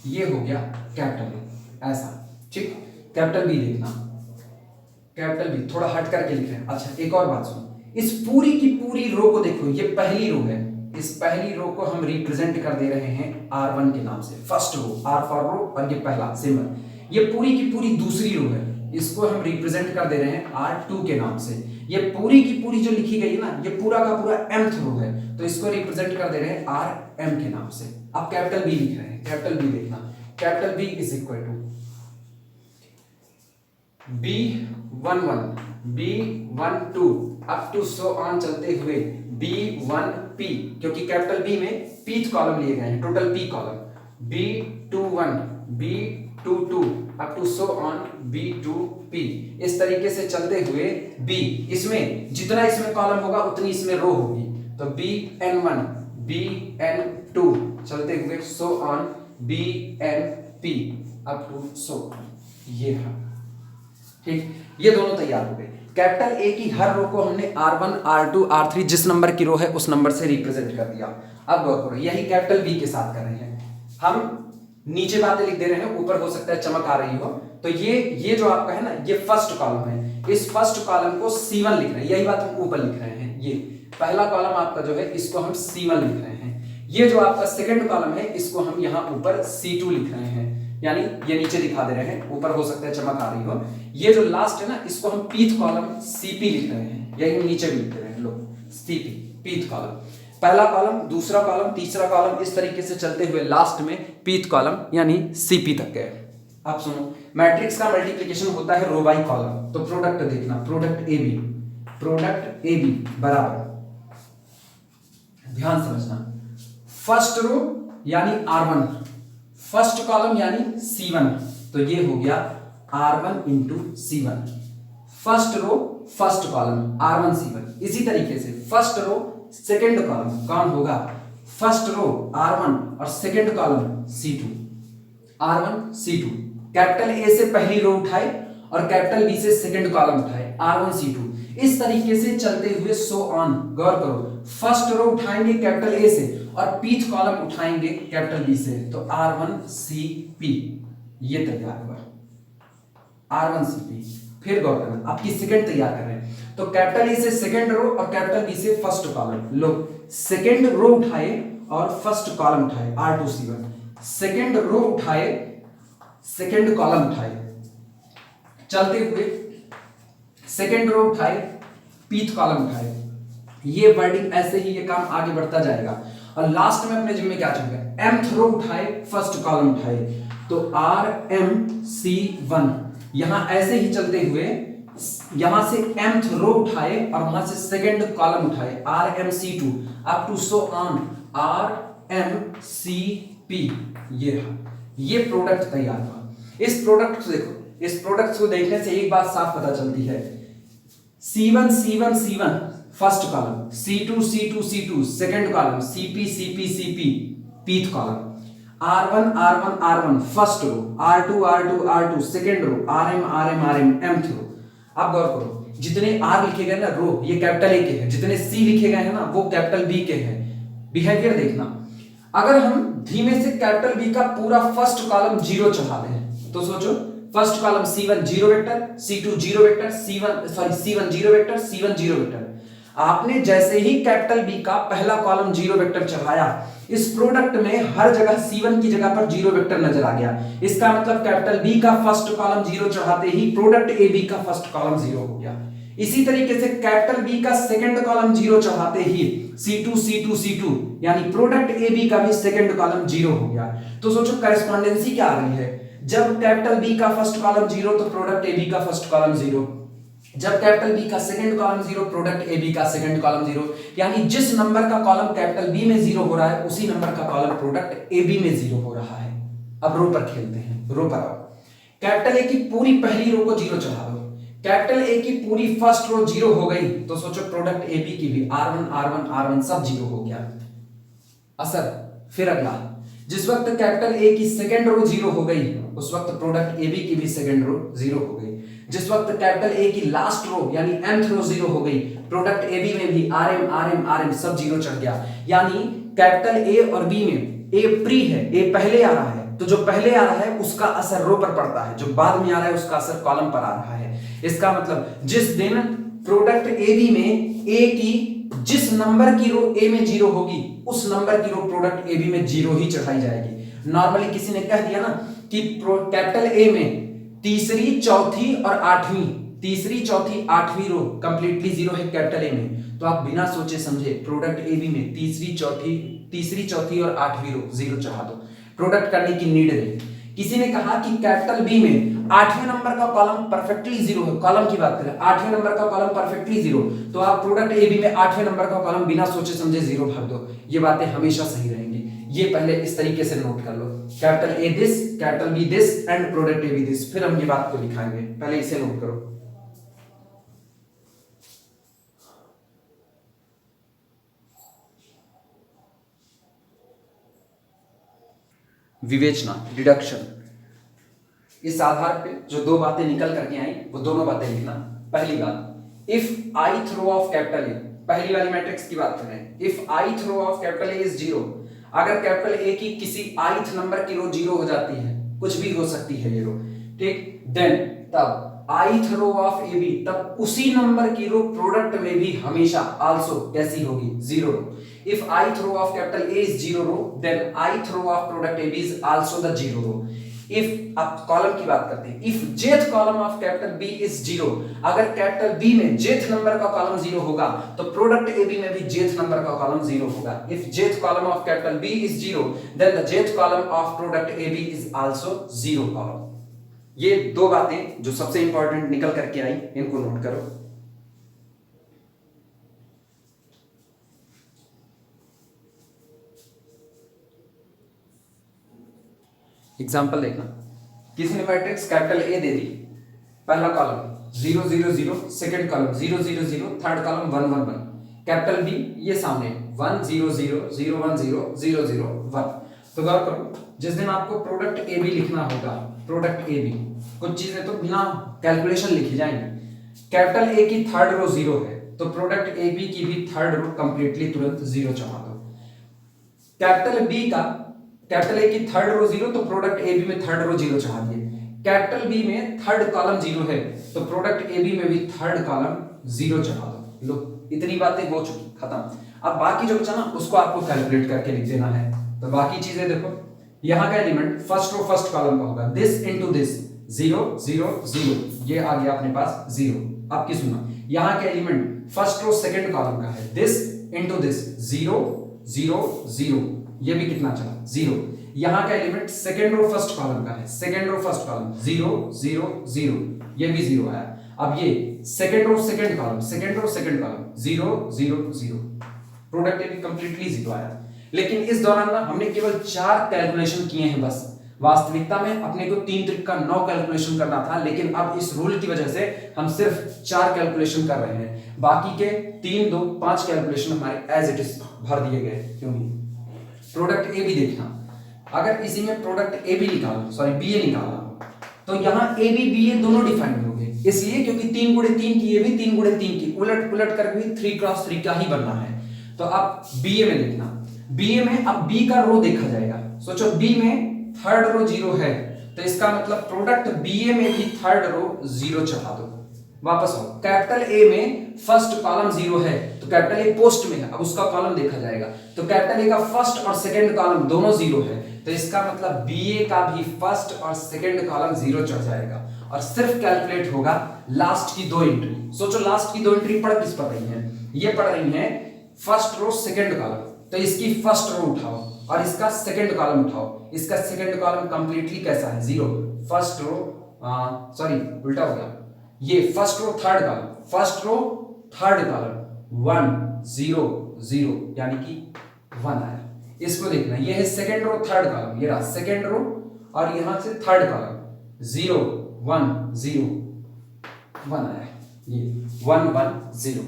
ये हो गया कैपिटल ए, ऐसा, ठीक। कैपिटल बी देखना, कैपिटल बी थोड़ा हट करके लिख रहे हैं। अच्छा एक और बात सुनो, इस पूरी की पूरी रो को देखो, ये पहली रो है, इस पहली रो को हम रिप्रेजेंट कर दे रहे हैं R1 के नाम से, फर्स्ट रो, R फॉर रो, और ये पहला सिंबल। ये पूरी की पूरी दूसरी रो है, इसको हम रिप्रेजेंट कर दे रहे हैं R2 के नाम से। ये पूरी की पूरी जो लिखी गई है ना, ये पूरा का पूरा mth रो है, तो इसको रिप्रेजेंट कर दे रहे हैं RM के नाम से। अब कैपिटल बी लिख रहे हैं, कैपिटल बी देखना, capital B is equal to B11 B12 up to so on चलते हुए B1P, क्योंकि कैपिटल बी में पीथ कॉलम लिए गए हैं, total P column, B21 B22 up to so on B2P, इस तरीके से चलते हुए B, इसमें जितना इसमें कॉलम होगा उतनी इसमें रो होगी, तो BN1 BN2 चलते हुए so on BNP up to so, ये है, ठीक। ये दोनों तैयार हो गए। कैपिटल ए की हर रो को हमने R1 R2 R3 जिस नंबर की रो है उस नंबर से रिप्रेजेंट कर दिया। अब गौर करो, यही कैपिटल बी के साथ कर रहे हैं हम, नीचे बातें लिख दे रहे हैं, ऊपर हो सकता है चमक आ रही हो, तो ये जो आपका है ना, ये फर्स्ट कॉलम है, इस फर्स्ट कॉलम को C1 लिख रहे हैं, यही बात हम ऊपर लिख रहे हैं, ये पहला कॉलम आपका जो है इसको हम C1 लिख रहे हैं, ये जो आपका सेकंड कॉलम है इसको हम यहाँ ऊपर C2 लिख रहे हैं, यानी ये नीचे दिखा दे रहे हैं, ऊपर हो सकता है चमक आ रही हो। ये जो लास्ट है ना, इसको हम पीथ कॉलम CP लिख रहे हैं, यही नीचे भी लिख रहे हैं लोग, CP पीथ कॉलम, पहला कॉलम दूसरा कॉलम तीसरा कॉलम, इस तरीके से चलते हुए लास्ट में पीथ कॉलम यानी CP तक गए। अब सुनो, मैट्रिक्स का मल्टीप्लिकेशन होता है रो बाई कॉलम, तो प्रोडक्ट देखना, प्रोडक्ट AB बराबर, ध्यान समझना, फर्स्ट रो यानी R1, फर्स्ट कॉलम यानी C1, तो ये हो गया R1 into C1, first row first column R1 C1, इसी तरीके से फर्स्ट रो सेकंड कॉलम कौन होगा, फर्स्ट रो R1 और second column C2, R1C2, capital A से पहली रो उठाए और कैपिटल बी से सेकंड कॉलम उठाए, R1C2। इस तरीके से चलते हुए सो ऑन। गौर करो, फर्स्ट रो उठाएंगे कैपिटल ए से और पीथ कॉलम उठाएंगे कैपिटल बी से, तो R1CP ये तैयार हुआ, R1CP। फिर गौर करना, आपकी सेकंड तैयार कर रहे हैं, तो कैपिटल ए से सेकंड रो और कैपिटल बी से फर्स्ट कॉलम। लो, सेकंड रो उठाए और फर्स्ट कॉलम उठाए, R2C1। सेकंड रो उठाए, सेकंड कॉलम उठाए, चलते हुए सेकंड रो उठाए, पीथ कॉलम उठाए। ये वर्डिंग ऐसे ही ये काम आगे बढ़ता जाएगा और लास्ट में अपने जिम्मे क्या चलेगा, एमथ रो उठाए, फर्स्ट कॉलम उठाए, तो RMC1। यहां ऐसे ही चलते हुए यहां से एमथ रो उठाए और वहां से सेकंड कॉलम उठाए, RMC2 up to so on RMCP। ये प्रोडक्ट तैयार हुआ। इस प्रोडक्ट को देखो, इस प्रोडक्ट को देखने से एक बात साफ पता चलती है, C1 C1 C1 first column, C2 C2 C2 second column, CP CP CP pth column, R1 R1 R1 first row, R2 R2 R2 second row, RM RM RM mth row. आप गौर करो, जितने R लिखे गए ना रो, ये कैपिटल ए के हैं, जितने C लिखे गए हैं ना वो कैपिटल B के हैं। बिहेवियर देखना, अगर हम धीमे से कैपिटल B का पूरा फर्स्ट कॉलम जीरो चढ़ा दें तो सोचो, first column C1 zero vector, C2 zero vector, C1 zero vector, C1 zero vector. आपने जैसे ही कैपिटल B का पहला कॉलम जीरो वेक्टर चढ़ाया, इस प्रोडक्ट में हर जगह C1 की जगह पर जीरो वेक्टर नजर आ गया। इसका मतलब कैपिटल B का फर्स्ट कॉलम जीरो चढ़ाते ही प्रोडक्ट AB का फर्स्ट कॉलम जीरो हो गया। इसी तरीके से कैपिटल B का सेकंड कॉलम जीरो चढ़ाते ही C2 C2 C2 यानी प्रोडक्ट AB का भी सेकंड कॉलम जीरो हो गया। तो सोचो करेस्पॉन्डेंसी क्या आ रही है, जब कैपिटल B का फर्स्ट कॉलम जीरो तो प्रोडक्ट AB का फर्स्ट कॉलम जीरो, जब कैपिटल B का second column zero product AB का सेकंड कॉलम जीरो। यानी जिस नंबर का कॉलम कैपिटल B में जीरो हो रहा है उसी नंबर का कॉलम प्रोडक्ट AB में जीरो हो रहा है। अब रो पर खेलते हैं, रो पर आओ। कैपिटल A की पूरी पहली रो को जीरो चढ़ा दो, कैपिटल A की पूरी फर्स्ट रो जीरो हो गई तो सोचो प्रोडक्ट AB की भी R1 R1 R1 सब जीरो हो गया। असर फिर अगला, जिस वक्त कैपिटल A की सेकंड रो जीरो हो गई उस वक्त प्रोडक्ट AB की भी सेकंड रो जीरो हो गई। जिस वक्त कैपिटल A की लास्ट रो यानी nth रो जीरो हो गई, प्रोडक्ट AB में भी RM RM RM सब जीरो चढ़ गया। यानी कैपिटल A और B में A प्री है, A पहले आ रहा है, तो जो पहले आ रहा है उसका असर रो पर पड़ता है, जो बाद में आ रहा है उसका असर कॉलम पर आ रहा है। इसका मतलब जिस दिन प्रोडक्ट AB में A की जिस नंबर की रो A में जीरो होगी उस नंबर की रो प्रोडक्ट AB में जीरो ही चढ़ाई जाएगी। नॉर्मली किसी ने कह दिया ना कि कैपिटल A में तीसरी चौथी और आठवीं, तीसरी चौथी आठवीं रो कंप्लीटली जीरो है कैपिटल ए में, तो आप बिना सोचे समझे प्रोडक्ट ए बी में तीसरी चौथी और आठवीं रो जीरो चढ़ा दो। प्रोडक्ट करने की नीड नहीं। किसी ने कहा कि कैपिटल बी में आठवें नंबर का कॉलम परफेक्टली जीरो है, कॉलम की बात करें, आठवें नंबर का कॉलम परफेक्टली जीरो, तो आप प्रोडक्ट ए बी में आठवें नंबर का कॉलम बिना सोचे समझे जीरो भर दो। ये बातें हमेशा सही रहेंगी। ये पहले इस तरीके से नोट कर लो, capital A this, capital B this and product A B this, फिर हम ये बात को दिखाएंगे। पहले इसे नोट करो। विवेचना, डिडक्शन, इस आधार पे जो दो बातें निकल करके आई वो दोनों बातें लिखना। पहली बात, if ith row of capital A, पहली वाली मैट्रिक्स की बात कर रहे हैं, if ith row of capital A is zero, अगर कैपिटल ए की किसी ith नंबर की रो जीरो हो जाती है, कुछ भी हो सकती है ये रो, ठीक, देन तब ith row of A B, तब उसी नंबर की रो प्रोडक्ट में भी हमेशा आल्सो कैसी होगी, zero row. If ith row of capital A is zero row, then ith row of product AB is also the zero row. If आप कॉलम की बात करते हैं, if jth column of capital B is zero, अगर कैपिटल B में jth नंबर का कॉलम जीरो होगा तो प्रोडक्ट AB में भी jth नंबर का कॉलम जीरो होगा। If jth column of capital B is zero, then the jth column of product AB is also zero column. ये दो बातें जो सबसे इंपॉर्टेंट निकल करके आई, इनको नोट करो। एग्जाम्पल देखना, किसी ने मैट्रिक्स कैपिटल ए दे दी, पहला column 0 0 0, second column 0 0 0, third column 1 1 1, capital B ये सामने 1 0 0 0 1 0 0 0 1, तो गौर करो, जिस दिन आपको प्रोडक्ट ए बी लिखना होगा, प्रोडक्ट ए बी, कुछ चीजें तो बिना कैलकुलेशन लिखी जाएंगी। कैपिटल ए की थर्ड रो 0 है तो प्रोडक्ट ए बी की भी थर्ड रो कंप्लीटली तुरंत 0 चढ़ा दो। कैपिटल ए की थर्ड रो 0 तो प्रोडक्ट ए बी में थर्ड रो 0 चढ़ा दिए। कैपिटल बी में थर्ड कॉलम 0 है तो प्रोडक्ट ए बी में भी थर्ड कॉलम 0 चढ़ा दो। लो, इतनी बातें हो चुकी, खत्म। अब बाकी जो बचा ना उसको आपको कैलकुलेट करके लिख देना है। तो बाकी चीजें देखो, यहां का element first row first column का होगा, दिस इनटू दिस 0 0 0, ये आ गया अपने पास 0। अब की सुना, यहां का element first row second column का है, दिस इनटू दिस 0 0 0, ये भी कितना चला 0। यहां का element second row first column का है, सेकंड रो फर्स्ट कॉलम 0 0 0, ये भी 0 आया। अब ये second row second column 0 0 0, product A भी कंप्लीटली 0 आया। लेकिन इस दौरान ना हमने केवल 4 कैलकुलेशन किए हैं बस। वास्तविकता में अपने को 3 ट्रिक का 9 कैलकुलेशन करना था, लेकिन अब इस रूल की वजह से हम सिर्फ 4 कैलकुलेशन कर रहे हैं। बाकी के 3 2 5 कैलकुलेशन हमारे एज इट इज भर दिए गए। क्यों नहीं? प्रोडक्ट ए भी देखना, अगर इसी में प्रोडक्ट ए बी निकालना, सॉरी बी ए निकालना तो यहाँ ए बी बी ए दोनों डिफाइंड हो गए, इसलिए क्योंकि 3 गुणे 3 की, ये भी 3 गुणे 3 की, उलट पुलट करके भी 3 क्रॉस 3 का ही बनना है। तो अब बी ए में लिखना, बी ए में अब बी का रो देखा जाएगा। सोचो बी में थर्ड रो 0 है तो इसका मतलब प्रोडक्ट बी ए में भी थर्ड रो 0 चढ़ा दो। वापस आओ, कैपिटल ए में फर्स्ट कॉलम 0 है तो कैपिटल ए पोस्ट में है, अब उसका कॉलम देखा जाएगा। तो कैपिटल ए का फर्स्ट और सेकंड कॉलम दोनों 0 है तो इसका मतलब बी ए का भी फर्स्ट और सेकंड कॉलम 0 चढ़ जाएगा और सिर्फ कैलकुलेट होगा लास्ट की 2 एंट्री। सोचो लास्ट की 2 एंट्री पढ़ किस पढ़ रही है? ये पढ़ रही है फर्स्ट रो सेकंड कॉलम, तो इसकी फर्स्ट रो उठाओ और इसका सेकंड कॉलम उठाओ। इसका सेकंड कॉलम कंप्लीटली कैसा है? 0। फर्स्ट रो सॉरी उल्टा हो गया, ये first row third column, first row third column 1 0 0 यानी कि 1 आया। इसको देखना, ये है सेकंड रो थर्ड कॉलम, ये रहा सेकंड रो और यहां से थर्ड कॉलम 0 1 0 1 आया, ये 1 1 0।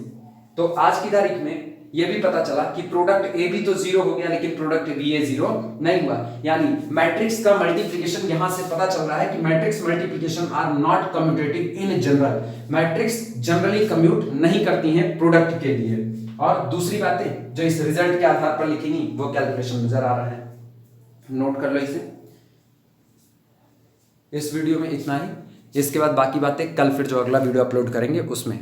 तो आज की तारीख में ये भी पता चला कि प्रोडक्ट ए भी तो 0 हो गया लेकिन प्रोडक्ट बी ए 0 नहीं हुआ। यानी मैट्रिक्स का मल्टीप्लिकेशन यहां से पता चल रहा है कि matrix multiplication are not commutative in general. Matrix generally commute नहीं करती हैं प्रोडक्ट के लिए। और दूसरी बातें जो इस रिजल्ट के आधार पर लिखेंगी वो कैलकुलेशन नजर आ रहा है, नोट कर लो इसे। इस वीडियो में इतना ही, इसके बाद बाकी बातें कल फिर जो अगला वीडियो अपलोड करेंगे उसमें